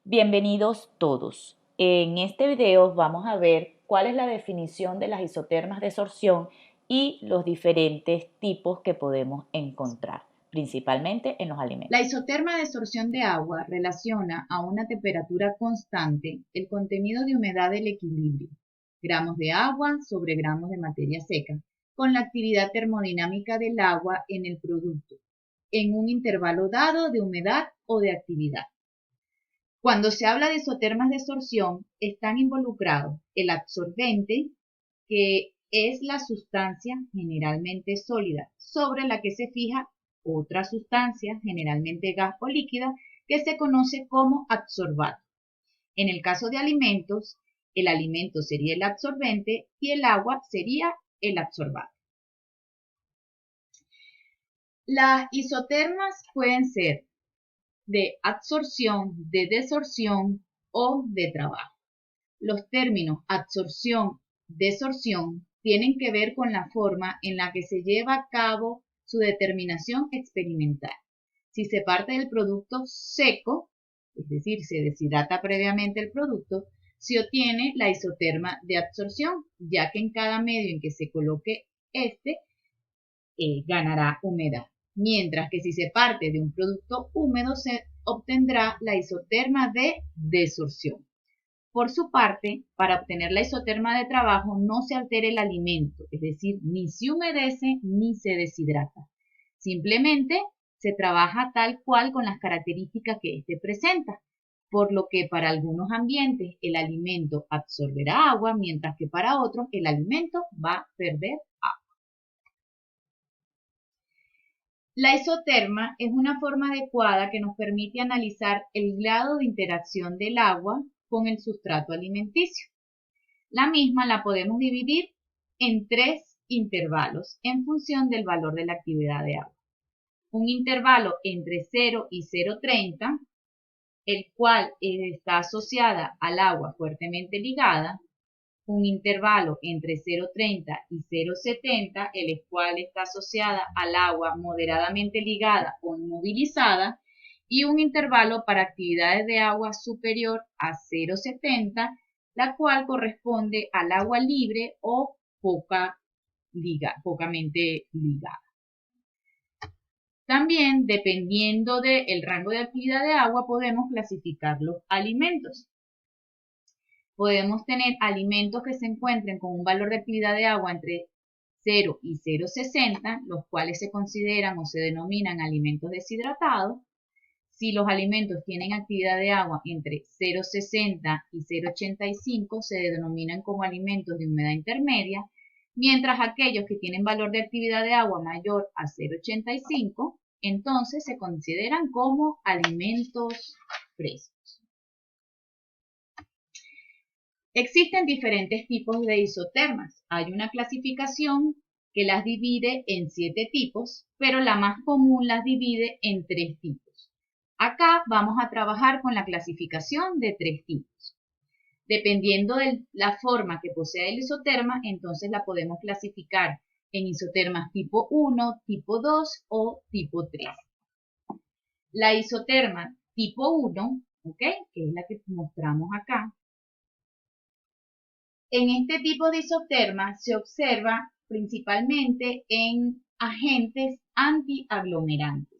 Bienvenidos todos. En este video vamos a ver cuál es la definición de las isotermas de sorción y los diferentes tipos que podemos encontrar, principalmente en los La alimentos. isoterma de sorción de agua relaciona a una temperatura constante el contenido de humedad del equilibrio, gramos de agua sobre gramos de materia seca, con la actividad termodinámica del agua en el producto, en un intervalo dado de humedad o de actividad. Cuando se habla de isotermas de sorción, están involucrados el absorbente, que es la sustancia generalmente sólida sobre la que se fija otra sustancia, generalmente gas o líquida, que se conoce como absorbato. En el caso de alimentos, el alimento sería el absorbente y el agua sería el absorbato. Las isotermas pueden ser de absorción, de desorción o de trabajo. Los términos absorción, desorción tienen que ver con la forma en la que se lleva a cabo su determinación experimental. Si se parte del producto seco, es decir, se deshidrata previamente el producto, se obtiene la isoterma de absorción, ya que en cada medio en que se coloque este, ganará humedad. Mientras que si se parte de un producto húmedo, se obtendrá la isoterma de desorción. Por su parte, para obtener la isoterma de trabajo no se altera el alimento, es decir, ni se humedece ni se deshidrata. Simplemente se trabaja tal cual con las características que éste presenta, por lo que para algunos ambientes el alimento absorberá agua, mientras que para otros el alimento va a perder agua. La isoterma es una forma adecuada que nos permite analizar el grado de interacción del agua con el sustrato alimenticio. La misma la podemos dividir en tres intervalos en función del valor de la actividad de agua. Un intervalo entre 0 y 0,30, el cual está asociada al agua fuertemente ligada. Un intervalo entre 0,30 y 0,70, el cual está asociada al agua moderadamente ligada o inmovilizada. Y un intervalo para actividades de agua superior a 0,70, la cual corresponde al agua libre o pocamente ligada. También, dependiendo del rango de actividad de agua, podemos clasificar los alimentos. Podemos tener alimentos que se encuentren con un valor de actividad de agua entre 0 y 0,60, los cuales se consideran o se denominan alimentos deshidratados. Si los alimentos tienen actividad de agua entre 0,60 y 0,85, se denominan como alimentos de humedad intermedia, mientras aquellos que tienen valor de actividad de agua mayor a 0,85, entonces se consideran como alimentos frescos. Existen diferentes tipos de isotermas. Hay una clasificación que las divide en 7 tipos, pero la más común las divide en 3 tipos. Acá vamos a trabajar con la clasificación de 3 tipos. Dependiendo de la forma que posea el isoterma, entonces la podemos clasificar en isotermas tipo 1, tipo 2 o tipo 3. La isoterma tipo 1, que es la que mostramos acá. En este tipo de isoterma se observa principalmente en agentes antiaglomerantes.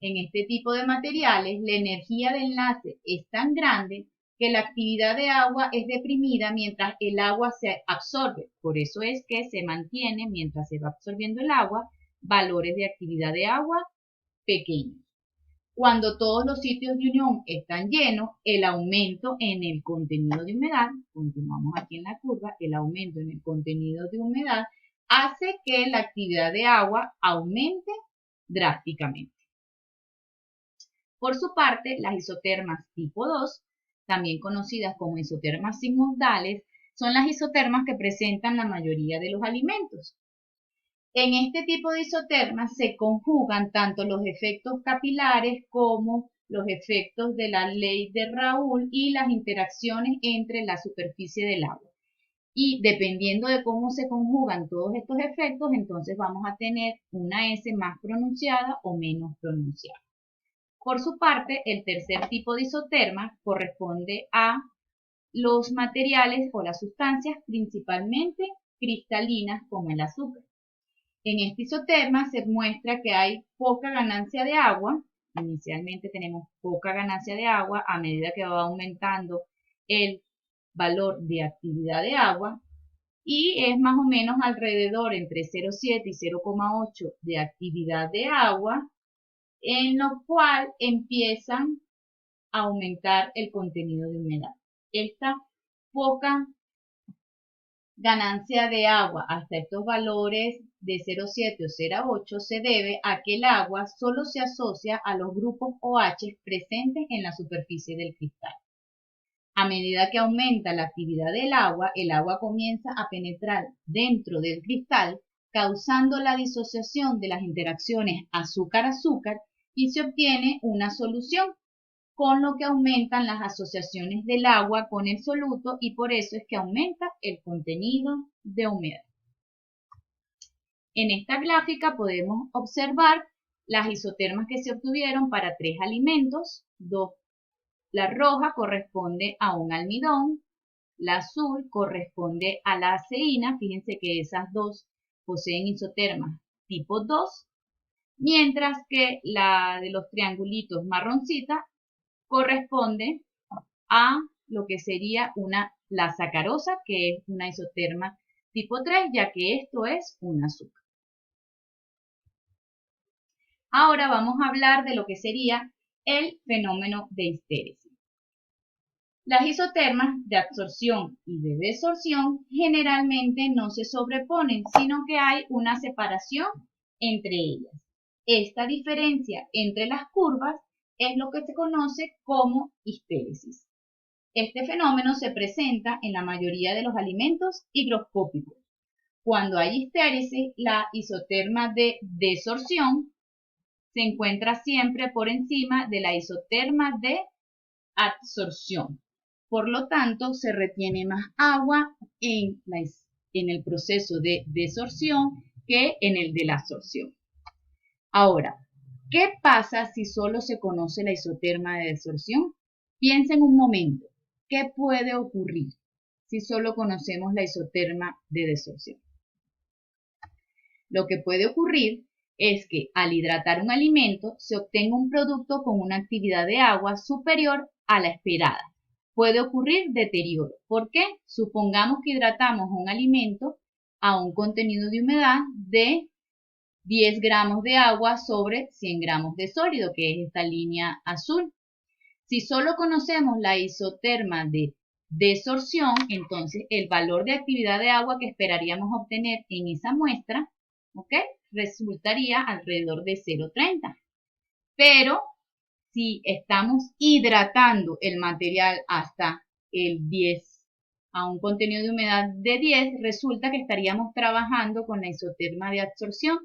En este tipo de materiales, la energía de enlace es tan grande que la actividad de agua es deprimida mientras el agua se absorbe. Por eso es que se mantiene, mientras se va absorbiendo el agua, valores de actividad de agua pequeños. Cuando todos los sitios de unión están llenos, el aumento en el contenido de humedad, continuamos aquí en la curva, el aumento en el contenido de humedad hace que la actividad de agua aumente drásticamente. Por su parte, las isotermas tipo 2, también conocidas como isotermas sigmoidales, son las isotermas que presentan la mayoría de los alimentos. En este tipo de isotermas se conjugan tanto los efectos capilares como los efectos de la ley de Raoult y las interacciones entre la superficie del agua. Y dependiendo de cómo se conjugan todos estos efectos, entonces vamos a tener una S más pronunciada o menos pronunciada. Por su parte, el tercer tipo de isoterma corresponde a los materiales o las sustancias principalmente cristalinas como el azúcar. En este isoterma se muestra que hay poca ganancia de agua. Inicialmente tenemos poca ganancia de agua a medida que va aumentando el valor de actividad de agua y es más o menos alrededor entre 0,7 y 0,8 de actividad de agua, en lo cual empiezan a aumentar el contenido de humedad. Esta poca ganancia de agua hasta estos valores de 0,7 o 0,8 se debe a que el agua solo se asocia a los grupos OH presentes en la superficie del cristal. A medida que aumenta la actividad del agua, el agua comienza a penetrar dentro del cristal, causando la disociación de las interacciones azúcar-azúcar y se obtiene una solución, con lo que aumentan las asociaciones del agua con el soluto y por eso es que aumenta el contenido de humedad. En esta gráfica podemos observar las isotermas que se obtuvieron para 3 alimentos. La roja corresponde a un almidón, la azul corresponde a la aceína, fíjense que esas dos poseen isotermas tipo 2, mientras que la de los triangulitos marroncita corresponde a lo que sería la sacarosa, que es una isoterma tipo 3, ya que esto es un azúcar. Ahora vamos a hablar de lo que sería el fenómeno de histéresis. Las isotermas de absorción y de desorción generalmente no se sobreponen, sino que hay una separación entre ellas. Esta diferencia entre las curvas es lo que se conoce como histéresis. Este fenómeno se presenta en la mayoría de los alimentos higroscópicos. Cuando hay histéresis, la isoterma de desorción se encuentra siempre por encima de la isoterma de absorción. Por lo tanto, se retiene más agua en el proceso de desorción que en el de la absorción. Ahora, ¿qué pasa si solo se conoce la isoterma de desorción? Piensen un momento, ¿qué puede ocurrir si solo conocemos la isoterma de desorción? Lo que puede ocurrir es que al hidratar un alimento se obtenga un producto con una actividad de agua superior a la esperada. Puede ocurrir deterioro. ¿Por qué? Supongamos que hidratamos un alimento a un contenido de humedad de 10 gramos de agua sobre 100 gramos de sólido, que es esta línea azul. Si solo conocemos la isoterma de desorción, entonces el valor de actividad de agua que esperaríamos obtener en esa muestra, ¿ok?, resultaría alrededor de 0,30. Pero si estamos hidratando el material hasta el 10, a un contenido de humedad de 10, resulta que estaríamos trabajando con la isoterma de absorción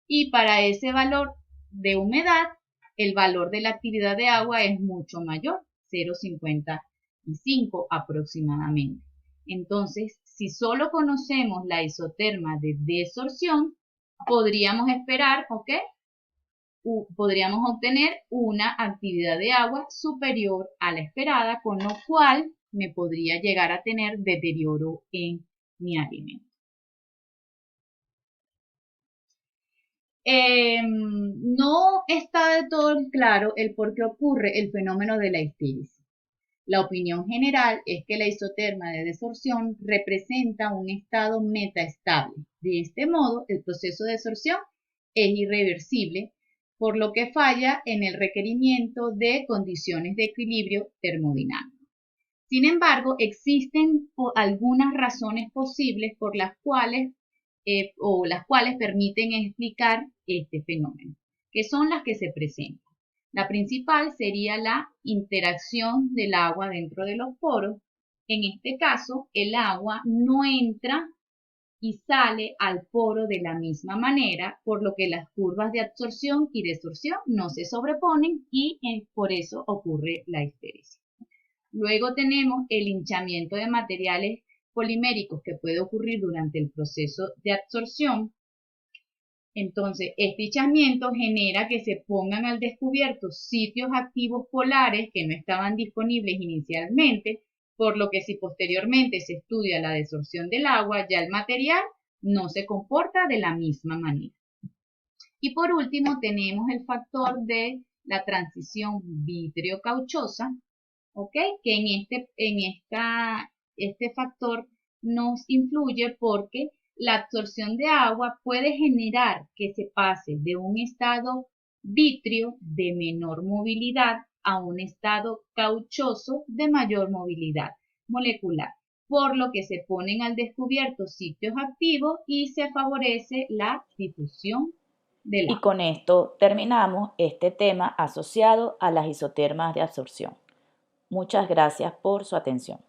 y para ese valor de humedad, el valor de la actividad de agua es mucho mayor, 0,55 aproximadamente. Entonces, si solo conocemos la isoterma de desorción, podríamos esperar, ¿ok?, podríamos obtener una actividad de agua superior a la esperada, con lo cual me podría llegar a tener deterioro en mi alimento. No está de todo claro el por qué ocurre el fenómeno de la histéresis. La opinión general es que la isoterma de desorción representa un estado metaestable. De este modo, el proceso de desorción es irreversible, por lo que falla en el requerimiento de condiciones de equilibrio termodinámico. Sin embargo, existen algunas razones posibles por las cuales permiten explicar este fenómeno, que son las que se presentan. La principal sería la interacción del agua dentro de los poros. En este caso, el agua no entra y sale al poro de la misma manera, por lo que las curvas de absorción y desorción no se sobreponen y por eso ocurre la histéresis. Luego tenemos el hinchamiento de materiales poliméricos que puede ocurrir durante el proceso de absorción. Entonces, este hinchamiento genera que se pongan al descubierto sitios activos polares que no estaban disponibles inicialmente, por lo que si posteriormente se estudia la desorción del agua, ya el material no se comporta de la misma manera. Y por último tenemos el factor de la transición vitrio-cauchosa, ¿ok? Que este factor nos influye porque la absorción de agua puede generar que se pase de un estado vitrio de menor movilidad a un estado cauchoso de mayor movilidad molecular, por lo que se ponen al descubierto sitios activos y se favorece la difusión del Y agua. con esto terminamos este tema asociado a las isotermas de absorción. Muchas gracias por su atención.